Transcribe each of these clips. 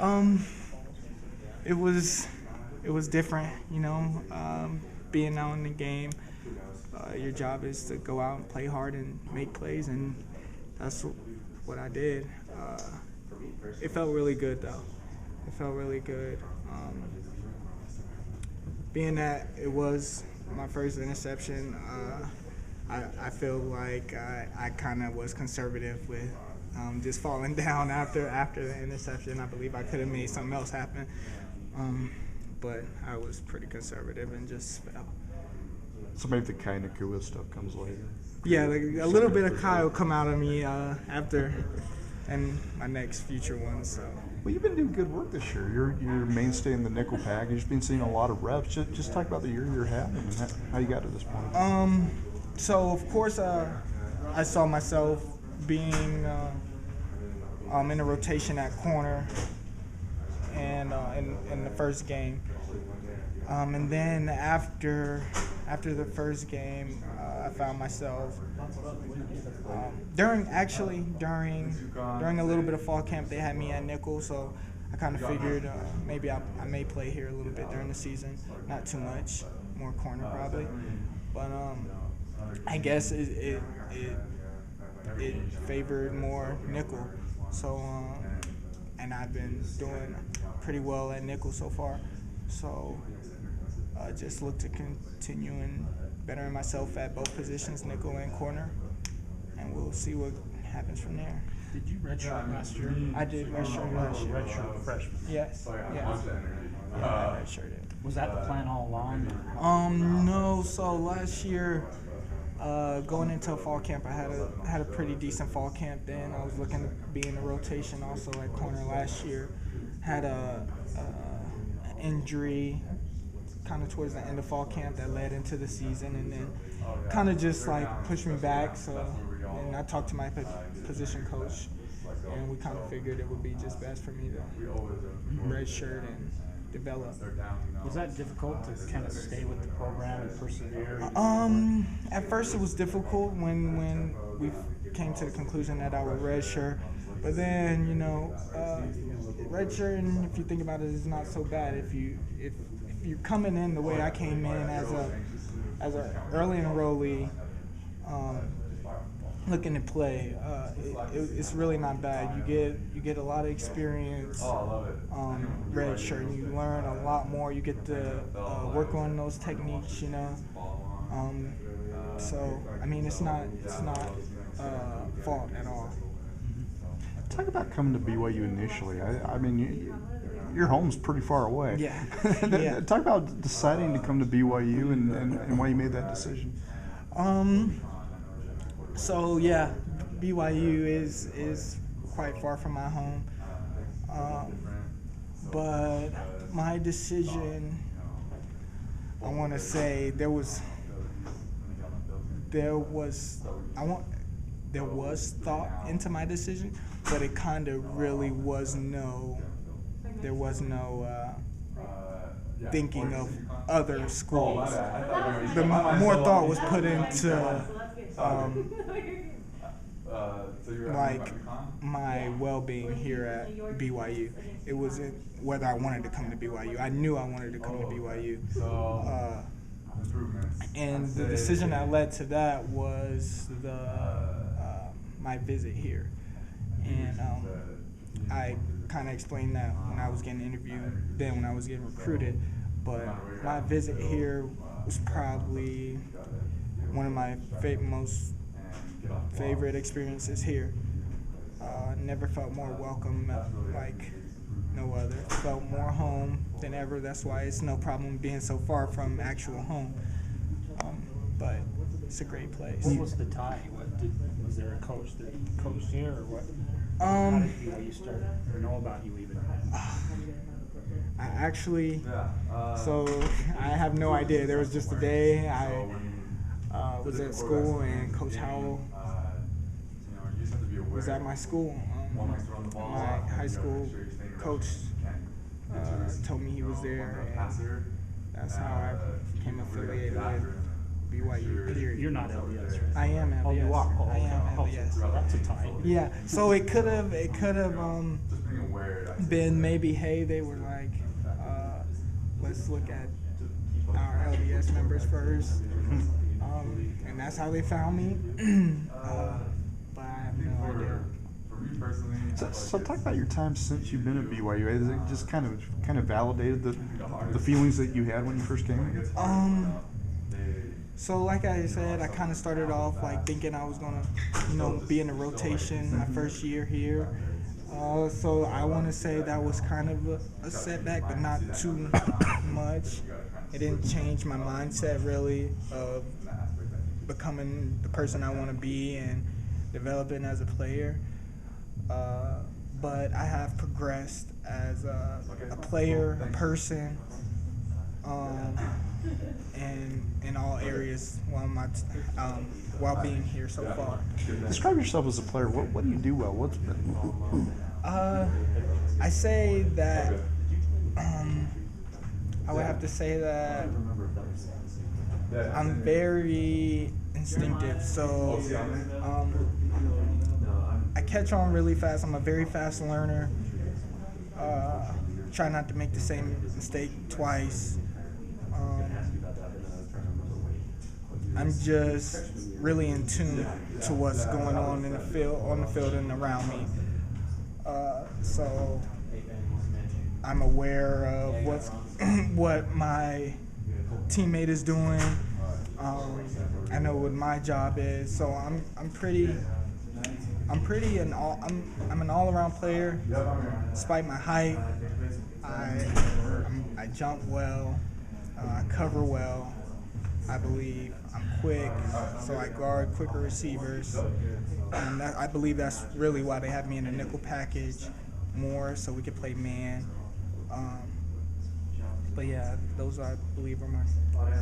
Um, it was different, being out in the game. Your job is to go out and play hard and make plays, and that's what I did. It felt really good, though. It felt really good. Being that it was my first interception, I feel like I kind of was conservative with just falling down after the interception. I believe I could have made something else happen, but I was pretty conservative and just fell. So maybe the Kai Nakua stuff comes later. Yeah, a little bit of Kai will come out of me after and my next future one. So. Well, you've been doing good work this year. You're a mainstay in the nickel package. You've been seeing a lot of reps. Just talk about the year you're having and how you got to this point. So of course, I saw myself being in a rotation at corner and in the first game, and then after the first game, I found myself during a little bit of fall camp. They had me at nickel, so I kind of figured maybe I may play here a little bit during the season. Not too much, more corner probably, but I guess it favored more nickel. So and I've been doing pretty well at nickel so far. So just look to continue and bettering myself at both positions, nickel and corner, and we'll see what happens from there. Did you redshirt last year? I did redshirt last year. Redshirt freshman. Yes. I redshirted. Was that the plan all along? No. So last year, going into fall camp, I had a pretty decent fall camp. Then I was looking to be in the rotation also at corner last year. Had an injury kind of towards the end of fall camp that led into the season, and then kind of just like pushed me back. So, and I talked to my position coach, and we kind of figured it would be just best for me to redshirt and develop. Was that difficult to kind of stay with the program and persevere? At first it was difficult when we came to the conclusion that I would redshirt, but then redshirting, if you think about it, is not so bad. If you're coming in the way I came in as a early enrollee, looking to play, it's really not bad. You get a lot of experience. Redshirting, you learn a lot more. You get to work on those techniques, So I mean, it's not fault at all. Talk about coming to BYU initially. I mean, your home's pretty far away. Yeah. Yeah. Talk about deciding to come to BYU and why you made that decision. So yeah, BYU is quite far from my home, but my decision, I want to say there was thought into my decision, but it kind of really was there was no thinking of other schools. The more thought was put into like my well-being here at BYU. It wasn't whether I wanted to come to BYU. I knew I wanted to come to BYU. And the decision that led to that was my visit here. And I kind of explained that when I was getting interviewed, then when I was getting recruited. But my visit here was probably one of my most favorite experiences here. Never felt more welcome like no other. Felt more home than ever. That's why it's no problem being so far from actual home. But it's a great place. What was the tie? Was there a coach that coached here, or what? How did BYU start or know about you even? I actually, so I have no idea. There was just a day I was at school and Coach Howell was at my school. My high school coach told me he was there, and that's how I became affiliated with BYU. Period. You're not LDS, right? I am LDS. Oh, you are. Oh, I am okay. LDS. Oh, that's a tie. Yeah. So it could have been maybe, hey, they were like, let's look at our LDS members first, and that's how they found me. But I have no idea. So talk about your time since you've been at BYU. Has it just kind of validated the feelings that you had when you first came? So like I said, I kind of started off like thinking I was gonna, be in the rotation my first year here. So I want to say that was kind of a setback, but not too much. It didn't change my mindset really of becoming the person I want to be and developing as a player. But I have progressed as a player, a person, and in all areas while being here so far. Describe yourself as a player. What do you do well? I say that I would have to say that I'm very instinctive. So I catch on really fast. I'm a very fast learner. Try not to make the same mistake twice. I'm just really in tune to what's going on in the field and around me. So I'm aware of what my teammate is doing. I know what my job is. So I'm an all-around player. Despite my height, I jump well. I cover well. I believe I'm quick, so I guard quicker receivers. And I believe that's really why they have me in the nickel package more, so we could play man. But yeah, those I believe are my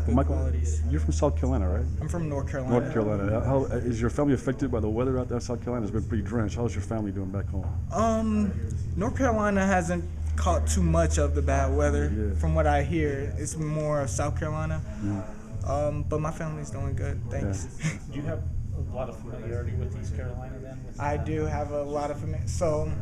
good qualities. You're from South Carolina, right? I'm from North Carolina. North Carolina. How is your family affected by the weather out there in South Carolina? It's been pretty drenched. How's your family doing back home? North Carolina hasn't caught too much of the bad weather. Yeah. From what I hear, it's more of South Carolina. But my family's doing good. Thanks. Yeah. Do you have a lot of familiarity with East Carolina then? I do have a lot of familiarity. So